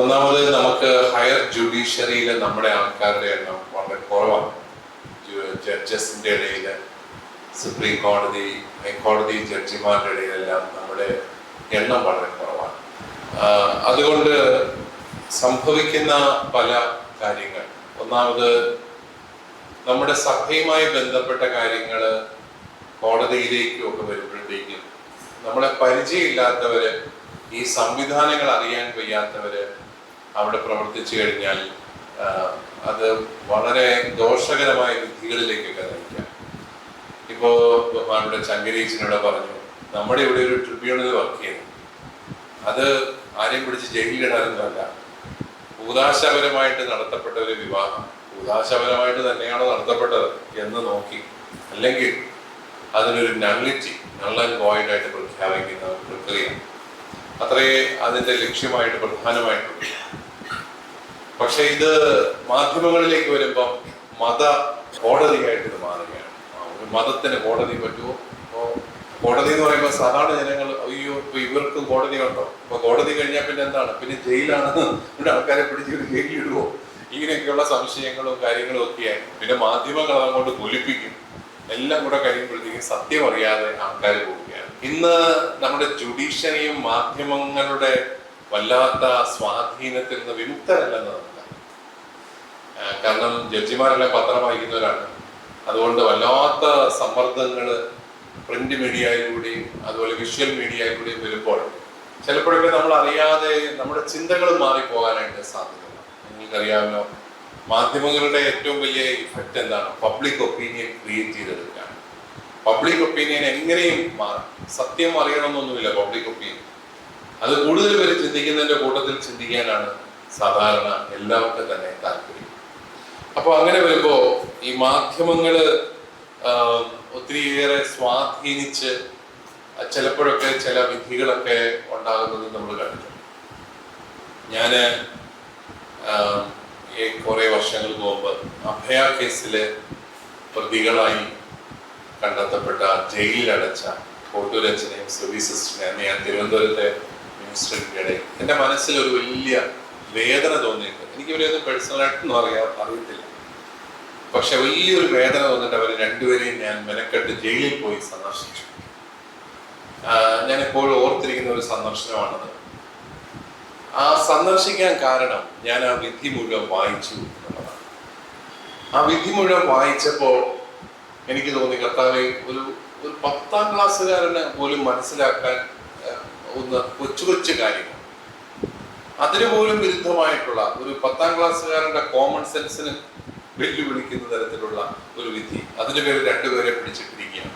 ഒന്നാമത് നമുക്ക് ഹയർ ജുഡീഷ്യറിയിൽ നമ്മുടെ ആൾക്കാരുടെ എണ്ണം വളരെ കുറവാണ്. ജഡ്ജസിന്റെ ഇടയിൽ, സുപ്രീം കോടതി, ഹൈക്കോടതി ജഡ്ജിമാരുടെ ഇടയിലെല്ലാം നമ്മുടെ എണ്ണം വളരെ കുറവാണ്. അതുകൊണ്ട് സംഭവിക്കുന്ന പല കാര്യങ്ങൾ, ഒന്നാമത് നമ്മുടെ സഭയുമായി ബന്ധപ്പെട്ട കാര്യങ്ങൾ കോടതിയിലേക്കും ഒക്കെ വരുമ്പോഴത്തേക്കും നമ്മളെ പരിചയമില്ലാത്തവര്, ഈ സംവിധാനങ്ങൾ അറിയാൻ വയ്യാത്തവര് അവിടെ പ്രവർത്തിച്ചു കഴിഞ്ഞാൽ അത് വളരെ ദോഷകരമായ വിധികളിലേക്കൊക്കെ നയിക്കാം. ഇപ്പോ നമ്മുടെ ചങ്കരീച്ചനോട് പറഞ്ഞു, നമ്മുടെ ഇവിടെ ഒരു ട്രിബ്യൂണൽ വർക്ക് ചെയ്യുന്നു, അത് ആരെയും പിടിച്ച് ജയിലിലിടാനൊന്നുമല്ല. ഭൂതാശപരമായിട്ട് നടത്തപ്പെട്ട ഒരു വിവാഹം ഭൂതാശപരമായിട്ട് തന്നെയാണോ നടത്തപ്പെട്ടത് എന്ന് നോക്കി, അല്ലെങ്കിൽ അതിനൊരു നള്ളിറ്റി, നൾ ആൻഡ് വോയിഡ് ആയിട്ട് പ്രഖ്യാപിക്കുന്ന പ്രക്രിയ, അത്രയേ അതിന്റെ ലക്ഷ്യമായിട്ട് പ്രധാനമായിട്ടുള്ളൂ. പക്ഷെ ഇത് മാധ്യമങ്ങളിലേക്ക് വരുമ്പം മത കോടതിയായിട്ട് ഇത് മാറുകയാണ്. ഒരു മതത്തിന് കോടതി പറ്റുമോ? കോടതി എന്ന് പറയുമ്പോൾ സാധാരണ ജനങ്ങൾ, അയ്യോ ഇപ്പൊ ഇവർക്കും കോടതി ഉണ്ടോ, ഇപ്പൊ കോടതി കഴിഞ്ഞാൽ പിന്നെ എന്താണ്, പിന്നെ ജയിലാണ്, ഇവിടെ ആൾക്കാരെ പിടിച്ച് ജയിലിൽ ഇടുവോ, ഇങ്ങനെയൊക്കെയുള്ള സംശയങ്ങളും കാര്യങ്ങളും ഒക്കെയായി. പിന്നെ മാധ്യമങ്ങൾ അതങ്ങോട്ട് പൊലിപ്പിക്കും. എല്ലാം കൂടെ കഴിയുമ്പോഴത്തേക്കും സത്യം അറിയാതെ ആൾക്കാർ പോവുകയാണ്. ഇന്ന് നമ്മുടെ ജുഡീഷ്യറിയും മാധ്യമങ്ങളുടെ വല്ലാത്ത സ്വാധീനത്തിൽ നിന്ന് വിമുക്തരല്ലെന്ന് നമുക്ക്. കാരണം ജഡ്ജിമാരെല്ലാം പത്രം വായിക്കുന്നവരാണ്. അതുകൊണ്ട് വല്ലാത്ത സമ്മർദ്ദങ്ങള് പ്രിന്റ് മീഡിയയിലൂടെയും അതുപോലെ വിഷ്വൽ മീഡിയയിലൂടെയും വരുമ്പോൾ ചിലപ്പോഴൊക്കെ നമ്മൾ അറിയാതെ നമ്മുടെ ചിന്തകൾ മാറിപ്പോകാനായിട്ട് സാധ്യതയുണ്ട്. നിങ്ങൾക്കറിയാമല്ലോ, മാധ്യമങ്ങളുടെ ഏറ്റവും വലിയ ഇഫക്റ്റ് എന്താണ്? പബ്ലിക് ഒപ്പീനിയൻ ക്രിയേറ്റ് ചെയ്തെടുക്കാൻ. പബ്ലിക് ഒപ്പീനിയൻ എങ്ങനെയും മാറും. സത്യം അറിയണമെന്നൊന്നുമില്ല പബ്ലിക് ഒപ്പീനിയൻ. അത് കൂടുതൽ പേര് ചിന്തിക്കുന്നതിന്റെ കൂട്ടത്തിൽ ചിന്തിക്കാനാണ് സാധാരണ എല്ലാവർക്കും തന്നെ താല്പര്യം. അപ്പൊ അങ്ങനെ വരുമ്പോ ഈ മാധ്യമങ്ങള് ഒത്തിരിയേറെ സ്വാധീനിച്ച് ചിലപ്പോഴൊക്കെ ചില വിധികളൊക്കെ ഉണ്ടാകുന്നത് നമ്മൾ കണ്ടിട്ടുണ്ട്. ഞാന് കുറെ വർഷങ്ങൾക്ക് മുമ്പ് അഭയ കേസില് പ്രതികളായി കണ്ടെത്തപ്പെട്ട, ജയിലിലടച്ച കോട്ടൂരച്ചനെയും സർവീസസിനെയും ഞാൻ തിരുവനന്തപുരത്തെ മിനിസ്റ്ററിനിടെ എൻ്റെ മനസ്സിൽ ഒരു വലിയ വേദന തോന്നിയിട്ട്, എനിക്ക് ഇവരെയൊന്നും പേഴ്സണലായിട്ടൊന്നും അറിയത്തില്ല, പക്ഷെ വലിയൊരു വേദന തോന്നിട്ട് അവർ രണ്ടുപേരെയും ഞാൻ മെനക്കെട്ട് ജയിലിൽ പോയി സന്ദർശിച്ചു. ഞാൻ എപ്പോഴും ഓർത്തിരിക്കുന്ന ഒരു സന്ദർശനമാണത്. ആ സന്ദർശിക്കാൻ കാരണം ഞാൻ ആ വിധി മുഴുവൻ വായിച്ചു എന്നുള്ളതാണ്. ആ വിധി മുഴുവൻ വായിച്ചപ്പോ എനിക്ക് തോന്നി, കർത്താവേ, ഒരു 10ാം ക്ലാസ്സുകാരന് പോലും മനസ്സിലാക്കാൻ ഒന്ന് കൊച്ചു കൊച്ചു കാര്യങ്ങൾ, അതിനു പോലും വിരുദ്ധമായിട്ടുള്ള ഒരു 10ാം ക്ലാസ്സുകാരന്റെ കോമൺ സെൻസിന് വെല്ലുവിളിക്കുന്ന തരത്തിലുള്ള ഒരു വിധി, അതിന്റെ പേര് രണ്ടുപേരെ പിടിച്ചിട്ടിരിക്കുകയാണ്.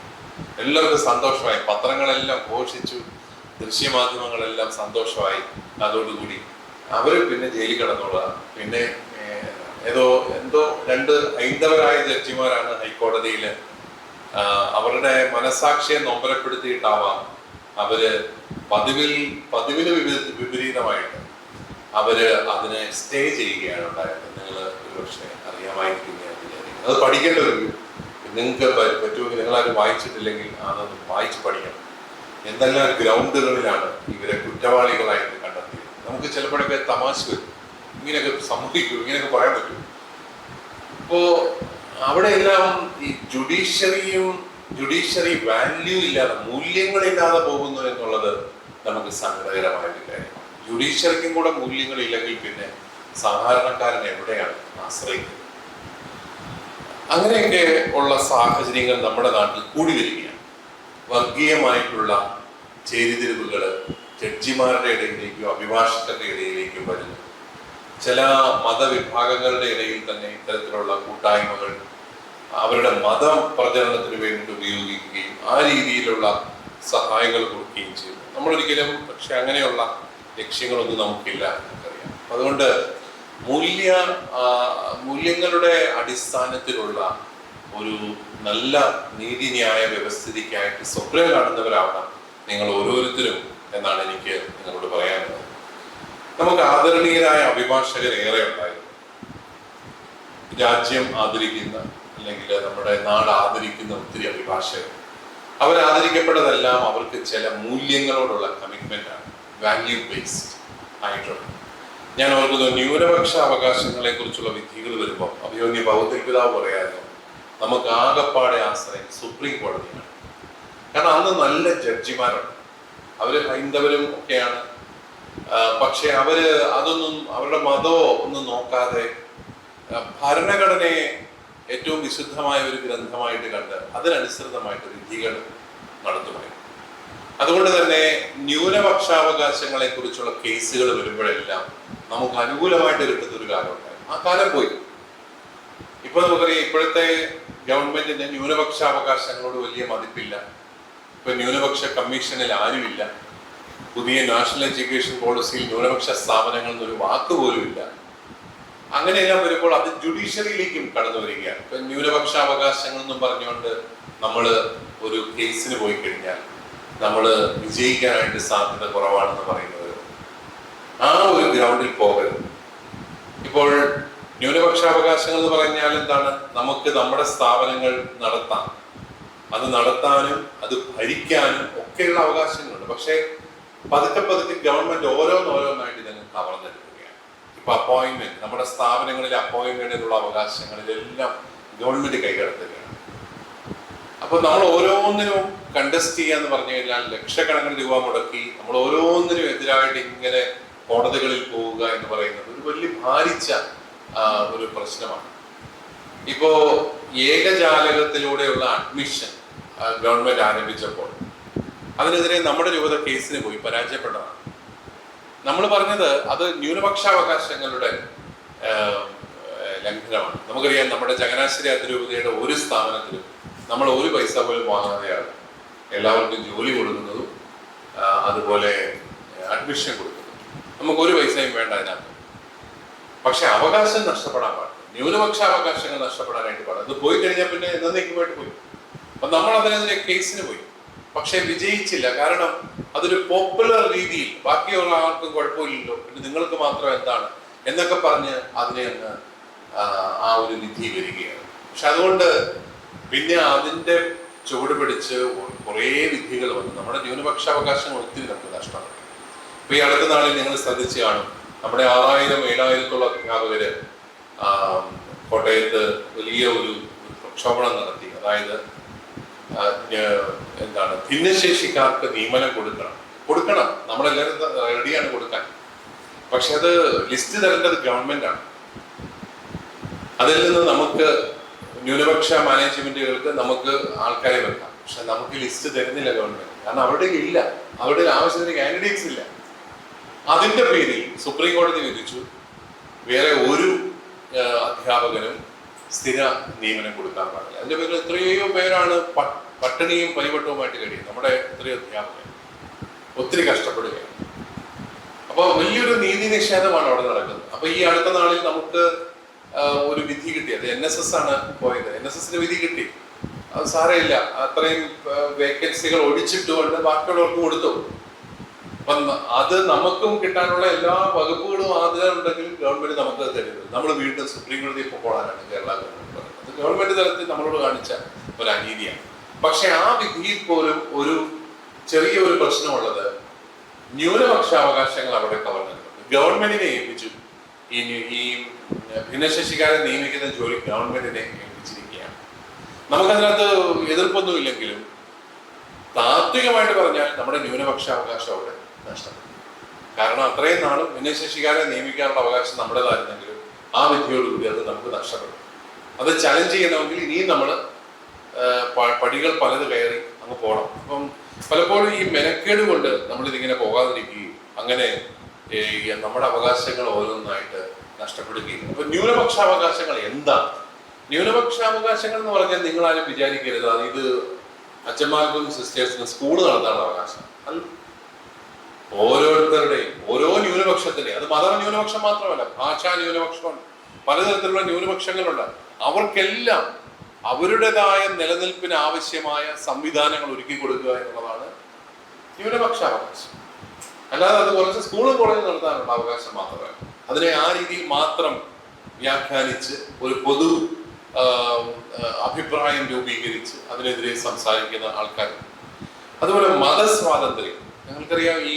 എല്ലാവർക്കും സന്തോഷമായി, പത്രങ്ങളെല്ലാം ഘോഷിച്ചു, ദൃശ്യമാധ്യമങ്ങളെല്ലാം സന്തോഷമായി. അതോടുകൂടി അവര് പിന്നെ ജയിലിൽ കിടന്നുള്ള, പിന്നെ എന്തോ 2 ഹൈന്ദവരായ ജഡ്ജിമാരാണ് ഹൈക്കോടതിയില്. അവരുടെ മനസാക്ഷിയെ നൊമ്പരപ്പെടുത്തിയിട്ടാവാം അവര് പതിവിന് വിപരീതമായിട്ട് അവര് അതിനെ സ്റ്റേ ചെയ്യുകയാണ് ഉണ്ടായത്. നിങ്ങൾ ഒരുപക്ഷെ അറിയാമായിരിക്കും. അത് പഠിക്കേണ്ട ഒരു, നിങ്ങൾക്ക് പറ്റുമെങ്കിൽ നിങ്ങളാരും വായിച്ചിട്ടില്ലെങ്കിൽ അതൊന്ന് വായിച്ച് പഠിക്കണം. എന്തെല്ലാം ഗ്രൗണ്ടുകളിലാണ് ഇവരെ കുറ്റവാളികളായിട്ട് കണ്ടെത്തിയത്. നമുക്ക് ചിലപ്പോഴൊക്കെ തമാശ വരും, ഇങ്ങനെയൊക്കെ സംഭവിക്കും, ഇങ്ങനെയൊക്കെ പറയാൻ പറ്റും. ഇപ്പോ അവിടെ എല്ലാം ഈ ജുഡീഷ്യറി വാല്യൂ ഇല്ലാതെ, മൂല്യങ്ങളില്ലാതെ പോകുന്നു എന്നുള്ളത് നമുക്ക് സങ്കടകരമായൊരു കാര്യമാണ്. ജുഡീഷ്യറിക്കും കൂടെ മൂല്യങ്ങളില്ലെങ്കിൽ പിന്നെ സാധാരണക്കാരൻ എവിടെയാണ് ആശ്രയിക്കുന്നത്? അങ്ങനെയൊക്കെ ഉള്ള സാഹചര്യങ്ങൾ നമ്മുടെ നാട്ടിൽ കൂടി വരികയാണ്. വർഗീയമായിട്ടുള്ള ചേരിതിരിവുകൾ ജഡ്ജിമാരുടെ ഇടയിലേക്കും അഭിഭാഷകരുടെ ഇടയിലേക്കും വരുന്നു. ചില മതവിഭാഗങ്ങളുടെ ഇടയിൽ തന്നെ ഇത്തരത്തിലുള്ള കൂട്ടായ്മകൾ അവരുടെ മതം പ്രചരണത്തിന് വേണ്ടി ഉപയോഗിക്കുകയും ആ രീതിയിലുള്ള സഹായങ്ങൾ കൊടുക്കുകയും ചെയ്യുന്നു. നമ്മളൊരിക്കലും പക്ഷെ അങ്ങനെയുള്ള ലക്ഷ്യങ്ങളൊന്നും നമുക്കില്ല, നമുക്കറിയാം. അതുകൊണ്ട് മൂല്യങ്ങളുടെ അടിസ്ഥാനത്തിലുള്ള ഒരു നല്ല നീതിന്യായ വ്യവസ്ഥിതിക്കായിട്ട് സ്വപ്നം കാണുന്നവരാവണം നിങ്ങൾ ഓരോരുത്തരും എന്നാണ് എനിക്ക് നിങ്ങളോട് പറയാനുള്ളത്. നമുക്ക് ആദരണീയരായ അഭിഭാഷകർ ഏറെ ഉണ്ടായിരുന്നു. രാജ്യം ആദരിക്കുന്ന, അല്ലെങ്കിൽ നമ്മുടെ നാട് ആദരിക്കുന്ന ഒത്തിരി അഭിഭാഷകർ. അവരാദരിക്കപ്പെട്ടതെല്ലാം അവർക്ക് ചില മൂല്യങ്ങളോടുള്ള കമ്മിറ്റ്മെന്റ് ആണ്, വാല്യൂ ബേസ്ഡ് ആയിട്ടുള്ള. ഞാൻ ഓർക്കുന്നു, ന്യൂനപക്ഷ അവകാശങ്ങളെ കുറിച്ചുള്ള വിധികൾ വരുമ്പോൾ അഭിയോഗ്യ ഭൗതിക പിതാവ് പറയായിരുന്നു, നമുക്ക് ആകപ്പാടെ ആശ്രയം സുപ്രീം കോടതിയാണ്. കാരണം അന്ന് നല്ല ജഡ്ജിമാരാണ്, അവര് ഹൈന്ദവരും ഒക്കെയാണ്. പക്ഷെ അവര് അതൊന്നും അവരുടെ മതമോ ഒന്നും നോക്കാതെ ഭരണഘടനയെ ഏറ്റവും വിശുദ്ധമായ ഒരു ഗ്രന്ഥമായിട്ട് കണ്ട് അതിനനുസൃതമായിട്ട് വിധികൾ നടത്തുമായിരുന്നു. അതുകൊണ്ട് തന്നെ ന്യൂനപക്ഷാവകാശങ്ങളെ കുറിച്ചുള്ള കേസുകൾ വരുമ്പോഴെല്ലാം നമുക്ക് അനുകൂലമായിട്ട് കിട്ടുന്ന ഒരു കാലം ഉണ്ടായിരുന്നു. ആ കാലം പോയി. ഇപ്പൊ നമുക്കറിയാം, ഇപ്പോഴത്തെ ഗവൺമെന്റിന് ന്യൂനപക്ഷാവകാശങ്ങളോട് വലിയ മതിപ്പില്ല. ഇപ്പൊ ന്യൂനപക്ഷ കമ്മീഷനിൽ ആരുമില്ല. പുതിയ നാഷണൽ എഡ്യൂക്കേഷൻ പോളിസിയിൽ ന്യൂനപക്ഷ സ്ഥാപനങ്ങൾ എന്നൊരു വാക്ക് പോലും ഇല്ല. അങ്ങനെയെല്ലാം വരുമ്പോൾ അത് ജുഡീഷ്യറിയിലേക്കും കടന്നു വരികയാണ്. ഇപ്പൊ ന്യൂനപക്ഷാവകാശങ്ങൾ എന്നും പറഞ്ഞുകൊണ്ട് നമ്മൾ ഒരു കേസിന് പോയി കഴിഞ്ഞാൽ നമ്മൾ വിജയിക്കാനായിട്ട് സാധ്യത കുറവാണെന്ന് പറയുന്നത് ആ ഒരു ഗ്രൗണ്ടിൽ പോകരുത്. ഇപ്പോൾ ന്യൂനപക്ഷാവകാശങ്ങൾ എന്ന് പറഞ്ഞാൽ എന്താണ്? നമുക്ക് നമ്മുടെ സ്ഥാപനങ്ങൾ നടത്താം, അത് നടത്താനും അത് ഭരിക്കാനും ഒക്കെയുള്ള അവകാശങ്ങളുണ്ട്. പക്ഷേ പതുക്കെ പതുക്കെ ഗവൺമെന്റ് ഓരോന്നോരോന്നായിട്ട് ഇതിനെ കവർന്നെടുക്കുകയാണ്. ഇപ്പൊ അപ്പോയിന്റ്മെന്റ്, നമ്മുടെ സ്ഥാപനങ്ങളിലെ അപ്പോയിന്റ്മെന്റിനുള്ള അവകാശങ്ങളിലെല്ലാം ഗവൺമെന്റ് കൈകടത്തുകയാണ്. അപ്പൊ നമ്മൾ ഓരോന്നിനും കണ്ടസ്റ്റ് ചെയ്യാന്ന് പറഞ്ഞു കഴിഞ്ഞാൽ ലക്ഷക്കണക്കിന് രൂപ മുടക്കി നമ്മൾ ഓരോന്നിനും എതിരായിട്ട് ഇങ്ങനെ കോടതികളിൽ പോവുക എന്ന് പറയുന്നത് ഒരു വലിയ ഭാരിച്ച ഒരു പ്രശ്നമാണ്. ഇപ്പോ ഏകജാലകത്തിലൂടെയുള്ള അഡ്മിഷൻ ഗവൺമെന്റ് ആരംഭിച്ചപ്പോൾ അതിനെതിരെ നമ്മുടെ രൂപത കേസിന് പോയി പരാജയപ്പെട്ടതാണ്. നമ്മൾ പറഞ്ഞത് അത് ന്യൂനപക്ഷാവകാശങ്ങളുടെ ലംഘനമാണ്. നമുക്കറിയാം, നമ്മുടെ ചങ്ങനാശ്ശേരി അതിരൂപതയുടെ ഒരു സ്ഥാപനത്തിലും നമ്മൾ ഒരു പൈസ പോലും വാങ്ങാതെയാണ് എല്ലാവർക്കും ജോലി കൊടുക്കുന്നതും അതുപോലെ അഡ്മിഷൻ കൊടുക്കുന്നതും. നമുക്ക് ഒരു പൈസയും വേണ്ട അതിനകത്ത്. പക്ഷെ അവകാശം നഷ്ടപ്പെടാൻ പാടില്ല, ന്യൂനപക്ഷ അവകാശങ്ങൾ നഷ്ടപ്പെടാനായിട്ട് പാടില്ല. അത് പോയി കഴിഞ്ഞാൽ പിന്നെ എന്നേക്കുമായിട്ട് പോയി. അപ്പൊ നമ്മൾ അതിനെതിരെ കേസിന് പോയി, പക്ഷെ വിജയിച്ചില്ല. കാരണം അതൊരു പോപ്പുലർ രീതിയിൽ ബാക്കിയുള്ള ആർക്കും കുഴപ്പമില്ലല്ലോ, പിന്നെ നിങ്ങൾക്ക് മാത്രം എന്താണ് എന്നൊക്കെ പറഞ്ഞ് അതിനെ അങ്ങ് ആ ഒരു വിധി വരികയാണ്. പക്ഷെ അതുകൊണ്ട് പിന്നെ അതിന്റെ ചുവട് പിടിച്ച് കുറേ വിധികൾ വന്നു. നമ്മുടെ ന്യൂനപക്ഷാവകാശങ്ങൾ ഒത്തിരി നമുക്ക് നഷ്ടമാണ്. ഇപ്പൊ ഈ അടുത്ത നാളിൽ നിങ്ങൾ ശ്രദ്ധിച്ചു കാണും, നമ്മുടെ 6000-7000 അധ്യാപകര് കോട്ടയത്ത് വലിയ ഒരു പ്രക്ഷോഭണം നടത്തി. അതായത് എന്താണ്, ഭിന്നശേഷിക്കാർക്ക് നിയമനം കൊടുക്കണം, നമ്മളെല്ലാവരും റെഡിയാണ് കൊടുക്കാൻ. പക്ഷെ അത് ലിസ്റ്റ് തരേണ്ടത് ഗവൺമെന്റാണ്. അതിൽ നിന്ന് നമുക്ക് ന്യൂനപക്ഷ മാനേജ്മെന്റുകൾക്ക് നമുക്ക് ആൾക്കാരെ വെക്കാം, പക്ഷെ നമുക്ക് ലിസ്റ്റ് തരുന്നില്ല ഗവൺമെന്റ്. കാരണം അവരുടെ ഇല്ല, അവരുടെ ആവശ്യത്തിന് കാൻഡിഡേറ്റ്സ് ഇല്ല. അതിന്റെ പേരിൽ സുപ്രീം കോടതി വിധിച്ചു വേറെ ഒരു അധ്യാപകനും സ്ഥിര നിയമനം കൊടുക്കാൻ പാടില്ല. അതിന്റെ പേരിൽ എത്രയോ പേരാണ് പട്ടിണിയും പരിവട്ടവുമായിട്ട് കഴിയും. നമ്മുടെ എത്രയോ അധ്യാപകർ ഒത്തിരി കഷ്ടപ്പെടുകയാണ്. അപ്പൊ വലിയൊരു നീതി നിഷേധമാണ് അവിടെ നടക്കുന്നത്. അപ്പൊ ഈ അടുത്ത നാളിൽ നമുക്ക് ഒരു വിധി കിട്ടി. അത് NSS ആണ് പോയത്. NSSന് വിധി കിട്ടി. അത് സാരമില്ല, അത്രയും വേക്കൻസികൾ ഒഴിച്ചിട്ടുകൊണ്ട് ബാക്കിയുള്ളവർക്ക് കൊടുത്തു. അപ്പം അത് നമുക്കും കിട്ടാനുള്ള എല്ലാ വകുപ്പുകളും അതിലുണ്ടെങ്കിൽ ഗവൺമെന്റ് നമുക്ക് തരുന്നത്. നമ്മൾ വീണ്ടും സുപ്രീം കോടതിയിൽ പോകാനാണ് കേരള ഗവൺമെന്റ് പറയുന്നത്. അത് ഗവൺമെന്റ് തലത്തിൽ നമ്മളോട് കാണിച്ച ഒരു അനീതിയാണ്. പക്ഷെ ആ വിധിയിൽ പോലും ഒരു ചെറിയൊരു പ്രശ്നമുള്ളത്, ന്യൂനപക്ഷാവകാശങ്ങൾ അവിടെ കവർന്നിട്ടുണ്ട്. ഗവൺമെന്റിനെ ഏൽപ്പിച്ചു. ഈ ഭിന്നശേഷിക്കാരെ നിയമിക്കുന്ന ജോലി ഗവൺമെന്റിനെ ഏൽപ്പിച്ചിരിക്കുകയാണ്. നമുക്കതിനകത്ത് എതിർപ്പൊന്നുമില്ലെങ്കിലും താത്വികമായിട്ട് പറഞ്ഞാൽ നമ്മുടെ ന്യൂനപക്ഷാവകാശം അവിടെ നഷ്ടപ്പെട്ടു. കാരണം അത്രയും നാളും ഭിന്നശേഷിക്കാരെ നിയമിക്കാനുള്ള അവകാശം നമ്മുടേതായിരുന്നെങ്കിലും ആ വിധിയോടുകൂടി അത് നമുക്ക് നഷ്ടപ്പെട്ടു. അത് ചലഞ്ച് ചെയ്യണമെങ്കിൽ ഇനിയും നമ്മൾ പടികൾ പലത് കയറി അങ്ങ് പോകണം. അപ്പം പലപ്പോഴും ഈ മെനക്കേട് കൊണ്ട് നമ്മളിതിങ്ങനെ പോകാതിരിക്കുകയും അങ്ങനെ നമ്മുടെ അവകാശങ്ങൾ ഓരോന്നായിട്ട് നഷ്ടപ്പെടുകയും. അപ്പൊ ന്യൂനപക്ഷാവകാശങ്ങൾ എന്താണ്? ന്യൂനപക്ഷാവകാശങ്ങൾ എന്ന് പറഞ്ഞാൽ നിങ്ങളാരും വിചാരിക്കരുത് ഇത് അച്ഛന്മാർക്കും സിസ്റ്റേഴ്സിനും സ്കൂൾ നടത്താനുള്ള അവകാശം അല്ല. ഓരോരുത്തരുടെയും ഓരോ ന്യൂനപക്ഷത്തിന്റെയും, അത് മത ന്യൂനപക്ഷം മാത്രമല്ല, ഭാഷാ ന്യൂനപക്ഷമുണ്ട്, പലതരത്തിലുള്ള ന്യൂനപക്ഷങ്ങളുണ്ട്. അവർക്കെല്ലാം അവരുടേതായ നിലനിൽപ്പിന് ആവശ്യമായ സംവിധാനങ്ങൾ ഒരുക്കി കൊടുക്കുക എന്നുള്ളതാണ് ന്യൂനപക്ഷാവകാശം. അല്ലാതെ അത് കുറച്ച് സ്കൂളും കോളേജും നടത്താനുള്ള അവകാശം മാത്രമല്ല. അതിനെ ആ രീതിയിൽ മാത്രം വ്യാഖ്യാനിച്ച് ഒരു പൊതു അഭിപ്രായം രൂപീകരിച്ച് അതിനെതിരെ സംസാരിക്കുന്ന ആൾക്കാർ. അതുപോലെ മതസ്വാതന്ത്ര്യം, ഞങ്ങൾക്കറിയാം, ഈ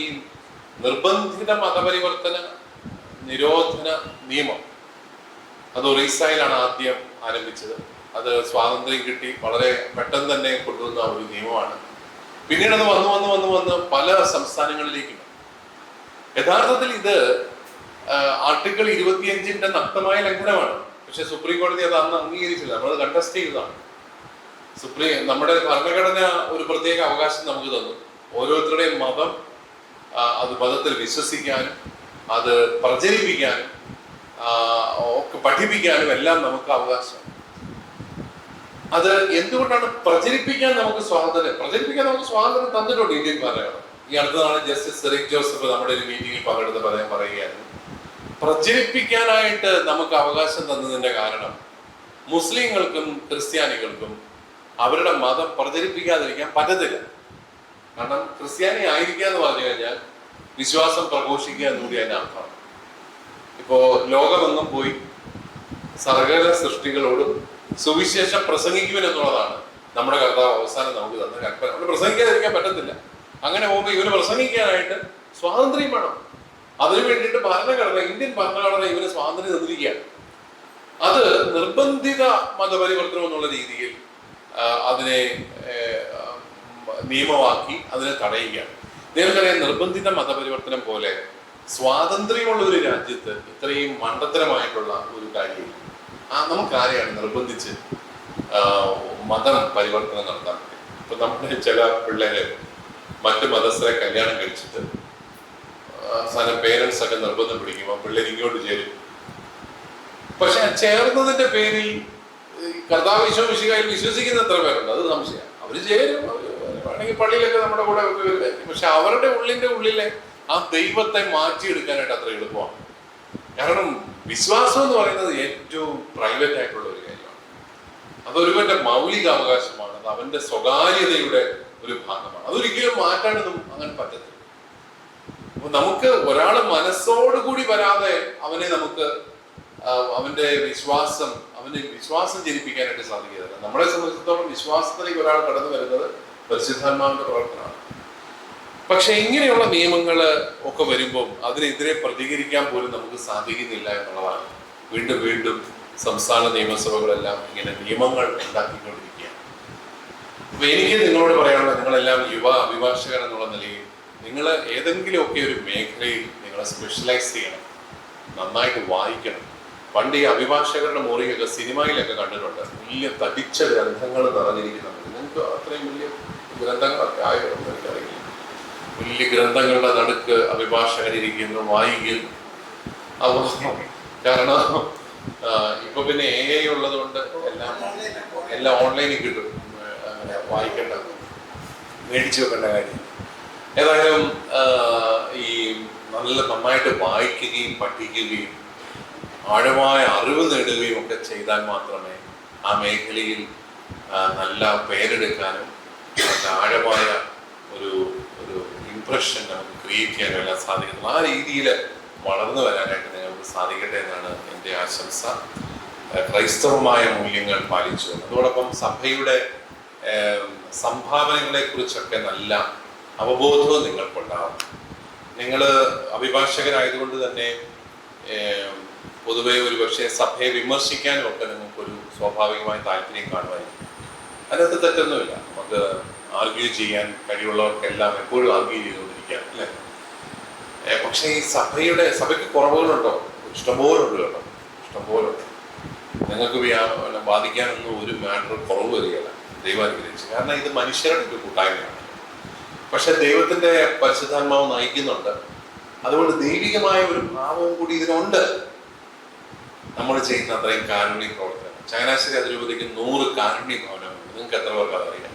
നിർബന്ധിത മതപരിവർത്തന നിരോധന നിയമം അത് ഒറീസയിലാണ് ആദ്യം ആരംഭിച്ചത്. അത് സ്വാതന്ത്ര്യം കിട്ടി വളരെ പെട്ടെന്ന് തന്നെ കൊണ്ടുവന്ന ഒരു നിയമമാണ്. പിന്നീട് അത് വന്ന് പല സംസ്ഥാനങ്ങളിലേക്കും. യഥാർത്ഥത്തിൽ ഇത് ആർട്ടിക്കിൾ 25 നഗ്നമായ ലംഘനമാണ്. പക്ഷെ സുപ്രീം കോടതി അത് അന്ന് അംഗീകരിച്ചില്ല. നമ്മളത് കണ്ടസ്റ്റ് ചെയ്തതാണ്. നമ്മുടെ ഭരണഘടന ഒരു പ്രത്യേക അവകാശം നമുക്ക് തന്നു. ഓരോരുത്തരുടെയും മതം, അത് മതത്തിൽ വിശ്വസിക്കാനും അത് പ്രചരിപ്പിക്കാനും ഒക്കെ പഠിപ്പിക്കാനും എല്ലാം നമുക്ക് അവകാശം. അത് എന്തുകൊണ്ടാണ് പ്രചരിപ്പിക്കാൻ നമുക്ക് സ്വാതന്ത്ര്യം തന്നിട്ടുണ്ട് ഇന്ത്യൻ ഭരണഘടന. ഈ അടുത്ത നാളെ ജസ്റ്റിസ് സെറിക് ജോസഫ് നമ്മുടെ ഒരു മീറ്റിംഗിൽ പങ്കെടുത്ത് പറയുകയായിരുന്നു, പ്രചരിപ്പിക്കാനായിട്ട് നമുക്ക് അവകാശം തന്നതിന്റെ കാരണം മുസ്ലിങ്ങൾക്കും ക്രിസ്ത്യാനികൾക്കും അവരുടെ മതം പ്രചരിപ്പിക്കാതിരിക്കാൻ പറ്റത്തില്ല. കാരണം ക്രിസ്ത്യാനി ആയിരിക്കുക എന്ന് പറഞ്ഞു കഴിഞ്ഞാൽ വിശ്വാസം പ്രഘോഷിക്കുക എന്നുകൂടി അതിന്റെ അർത്ഥമാണ്. ഇപ്പോ ലോകമെങ്ങും പോയി സകല സൃഷ്ടികളോടും സുവിശേഷം പ്രസംഗിക്കുവൻ എന്നുള്ളതാണ് നമ്മുടെ കർത്താവ് അവസാനം നമുക്ക് തന്ന കൽപ്പന. അവിടെ പ്രസംഗിക്കാതിരിക്കാൻ പറ്റത്തില്ല. അങ്ങനെ പോകുമ്പോൾ ഇവന് പ്രസംഗിക്കാനായിട്ട് സ്വാതന്ത്ര്യം വേണം. അതിനു വേണ്ടിയിട്ട് ഇന്ത്യൻ ഭരണഘടന ഇവന് സ്വാതന്ത്ര്യം തന്നിരിക്കുകയാണ്. അത് നിർബന്ധിത മതപരിവർത്തനം എന്നുള്ള രീതിയിൽ അതിനെ നിയമമാക്കി അതിനെ തടയുകയാണ്. നിങ്ങൾക്കറിയാം, നിർബന്ധിത മതപരിവർത്തനം പോലെ സ്വാതന്ത്ര്യമുള്ള ഒരു രാജ്യത്ത് ഇത്രയും മണ്ടത്തരമായിട്ടുള്ള ഒരു കാര്യം നമുക്കാരെയാണ് നിർബന്ധിച്ച് മതം പരിവർത്തനം നടത്താൻ പറ്റും? ഇപ്പൊ നമ്മുടെ ചില പിള്ളേര് മറ്റു മതസ്ഥരെ കല്യാണം കഴിച്ചിട്ട് പേരൻസ് ഒക്കെ നിർബന്ധം പിടിക്കുമ്പോൾ പിള്ളേർ ഇങ്ങോട്ട് ചേരും. പക്ഷെ ചേർന്നതിന്റെ പേരിൽ കർത്താവ് വിശ്വസിക്കായിൽ വിശ്വസിക്കുന്ന എത്ര പേരുണ്ട്? അത് സംശയം. അവര് ചേരും, വേണമെങ്കിൽ പള്ളിയിലൊക്കെ നമ്മുടെ കൂടെ വരുമായിരിക്കും. പക്ഷെ അവരുടെ ഉള്ളിലെ ആ ദൈവത്തെ മാറ്റിയെടുക്കാനായിട്ട് അത്ര എളുപ്പമാണ്. കാരണം വിശ്വാസം എന്ന് പറയുന്നത് ഏറ്റവും പ്രൈവറ്റ് ആയിട്ടുള്ള ഒരു കാര്യമാണ്. അതൊരുവന്റെ മൗലിക അവകാശമാണ്. അത് അവന്റെ സ്വകാര്യതയുടെ ഒരു ഭാഗമാണ്. അതൊരിക്കലും മാറ്റാനൊന്നും അങ്ങനെ പറ്റത്തില്ല. അപ്പൊ നമുക്ക് ഒരാള് മനസ്സോടുകൂടി വരാതെ അവന്റെ വിശ്വാസം ജനിപ്പിക്കാനായിട്ട് സാധിക്കില്ല. നമ്മളെ സംബന്ധിച്ചിടത്തോളം വിശ്വാസത്തിലേക്ക് ഒരാൾ കടന്നു വരുന്നത് പരിശുദ്ധാത്മാവിന്റെ പ്രവർത്തനമാണ്. പക്ഷെ ഇങ്ങനെയുള്ള നിയമങ്ങൾ ഒക്കെ വരുമ്പോൾ അതിനെതിരെ പ്രതികരിക്കാൻ പോലും നമുക്ക് സാധിക്കുന്നില്ല എന്നുള്ളതാണ്. വീണ്ടും സംസ്ഥാന നിയമസഭകളെല്ലാം ഇങ്ങനെ നിയമങ്ങൾ ഉണ്ടാക്കിക്കൊണ്ടിരിക്കുകയാണ്. അപ്പൊ എനിക്ക് നിങ്ങളോട് പറയാനുള്ളത്, നിങ്ങളെല്ലാം യുവ അഭിഭാഷകർ എന്നുള്ള നിലയിൽ നിങ്ങൾ ഏതെങ്കിലുമൊക്കെ ഒരു മേഖലയിൽ നിങ്ങൾ സ്പെഷ്യലൈസ് ചെയ്യണം, നന്നായിട്ട് വായിക്കണം. പണ്ട് ഈ അഭിഭാഷകരുടെ മുറിയൊക്കെ സിനിമയിലൊക്കെ കണ്ടിട്ടുണ്ട്, വലിയ തടിച്ച ഗ്രന്ഥങ്ങൾ നിറഞ്ഞിരിക്കുന്നുണ്ട്. നിങ്ങൾക്ക് അത്രയും വലിയ ഗ്രന്ഥങ്ങളൊക്കെ ആയിരുന്നു എനിക്കറിയില്ല. വലിയ ഗ്രന്ഥങ്ങളുടെ നടുക്ക് അഭിഭാഷകരിരിക്കുന്നു, വായിക്കുന്നു. അപ്പോൾ കാരണം ഇപ്പൊ പിന്നെ AI ഉള്ളത് കൊണ്ട് എല്ലാം ഓൺലൈനിൽ കിട്ടും. അങ്ങനെ വായിക്കേണ്ട, മേടിച്ചു വെക്കേണ്ട കാര്യം. ഏതായാലും ഈ നന്നായിട്ട് വായിക്കുകയും പഠിക്കുകയും ആഴമായ അറിവ് നേടുകയും ഒക്കെ ചെയ്താൽ മാത്രമേ ആ മേഖലയിൽ നല്ല പേരെടുക്കാനും നല്ല ആഴമായ ഒരു ഇംപ്രഷൻ നമുക്ക് ക്രിയേറ്റ് ചെയ്യാനും എല്ലാം സാധിക്കുന്നു. ആ രീതിയിൽ വളർന്നു വരാനായിട്ട് നിങ്ങൾക്ക് സാധിക്കട്ടെ എന്നാണ് എൻ്റെ ആശംസ. ക്രൈസ്തവമായ മൂല്യങ്ങൾ പാലിച്ചു. അതോടൊപ്പം സഭയുടെ സംഭാവനകളെ കുറിച്ചൊക്കെ നല്ല അവബോധവും നിങ്ങൾക്കുണ്ടാകും. നിങ്ങൾ അഭിഭാഷകരായതുകൊണ്ട് തന്നെ പൊതുവെ ഒരു പക്ഷേ സഭയെ വിമർശിക്കാനും ഒക്കെ നിങ്ങൾക്കൊരു സ്വാഭാവികമായ താല്പര്യം കാണുമായിരിക്കും. അതിനകത്ത് തെറ്റൊന്നുമില്ല. നമുക്ക് ആർഗ്യൂ ചെയ്യാൻ കഴിവുള്ളവർക്കെല്ലാം എപ്പോഴും ആർഗ്യൂ ചെയ്തുകൊണ്ടിരിക്കാം, അല്ലേ? പക്ഷേ ഈ സഭയ്ക്ക് കുറവുകളുണ്ടോ? ഇഷ്ടംപോലുണ്ട് കേട്ടോ, ഇഷ്ടംപോലുണ്ട്. നിങ്ങൾക്ക് ബാധിക്കാനൊന്നും ഒരു മാറ്റർ കുറവ് വരികയില്ല, ദൈവം അനുഗ്രഹിച്ചു. കാരണം ഇത് മനുഷ്യരുടെ ഒരു കൂട്ടായ്മയാണ്. പക്ഷെ ദൈവത്തിന്റെ പരിശുദ്ധാത്മാവ് നയിക്കുന്നുണ്ട്. അതുകൊണ്ട് ദൈവികമായ ഒരു ഭാവവും കൂടി ഇതിനുണ്ട്. നമ്മൾ ചെയ്യുന്ന അത്രയും കാരുണ്യ പ്രവർത്തനം. ചങ്ങനാശ്ശേരി അതിരൂപതയ്ക്ക് 100 കാരുണ്യ ഭവനമുണ്ട്. നിങ്ങൾക്ക് എത്ര പേർക്ക് അതറിയാം?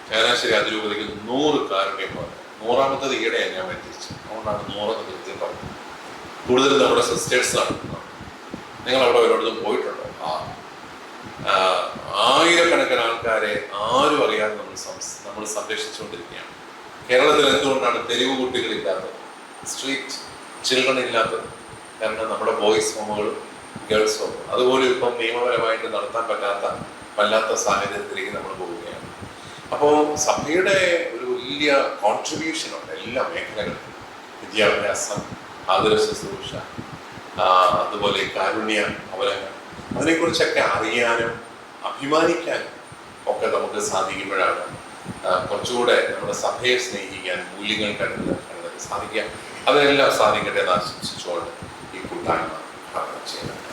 ചങ്ങനാശ്ശേരി അതിരൂപതയ്ക്ക് 100 കാരുണ്യ ഭവനം. 100ാമത്തത് ഈടെയാണ് ഞാൻ എത്തിച്ചു. അതുകൊണ്ടാണ് 100 കൃത്യം പറഞ്ഞത്. കൂടുതലും നമ്മുടെ സിസ്റ്റേഴ്സാണ്. നിങ്ങൾ അവിടെ ഓരോരുത്തരും പോയിട്ടുണ്ടോ? ആയിരക്കണക്കിന് ആൾക്കാരെ ആരും അറിയാതെ നമ്മൾ സംരക്ഷിച്ചുകൊണ്ടിരിക്കുകയാണ്. കേരളത്തിൽ എന്തുകൊണ്ടാണ് തെരുവ് കുട്ടികളില്ലാത്തത്, സ്ട്രീറ്റ് ചിൽഡ്രൻ ഇല്ലാത്തത്? കാരണം നമ്മുടെ ബോയ്സ് ഹോമുകളും ഗേൾസ് ഹോമും അതുപോലെ ഇപ്പം നിയമപരമായിട്ട് നടത്താൻ വല്ലാത്ത സാഹചര്യത്തിലേക്ക് നമ്മൾ പോവുകയാണ്. അപ്പോൾ സഭയുടെ ഒരു വലിയ കോൺട്രിബ്യൂഷൻ ഉണ്ട് എല്ലാ മേഖലകളിലും. വിദ്യാഭ്യാസം, ആതുര ശുശ്രൂഷ, അതുപോലെ കാരുണ്യ ഭവനങ്ങൾ, അതിനെക്കുറിച്ചൊക്കെ അറിയാനും അഭിമാനിക്കാനും ഒക്കെ നമുക്ക് സാധിക്കുമ്പോഴാണ് കുറച്ചുകൂടെ നമ്മുടെ സഭയെ സ്നേഹിക്കാൻ, മൂല്യങ്ങൾ കണ്ടെത്താൻ സാധിക്കുക. അതിനെല്ലാം സാധിക്കട്ടെ എന്ന് ആശംസിച്ചുകൊണ്ട് ഈ കൂട്ടായ്മ ചെയ്യുന്നത്.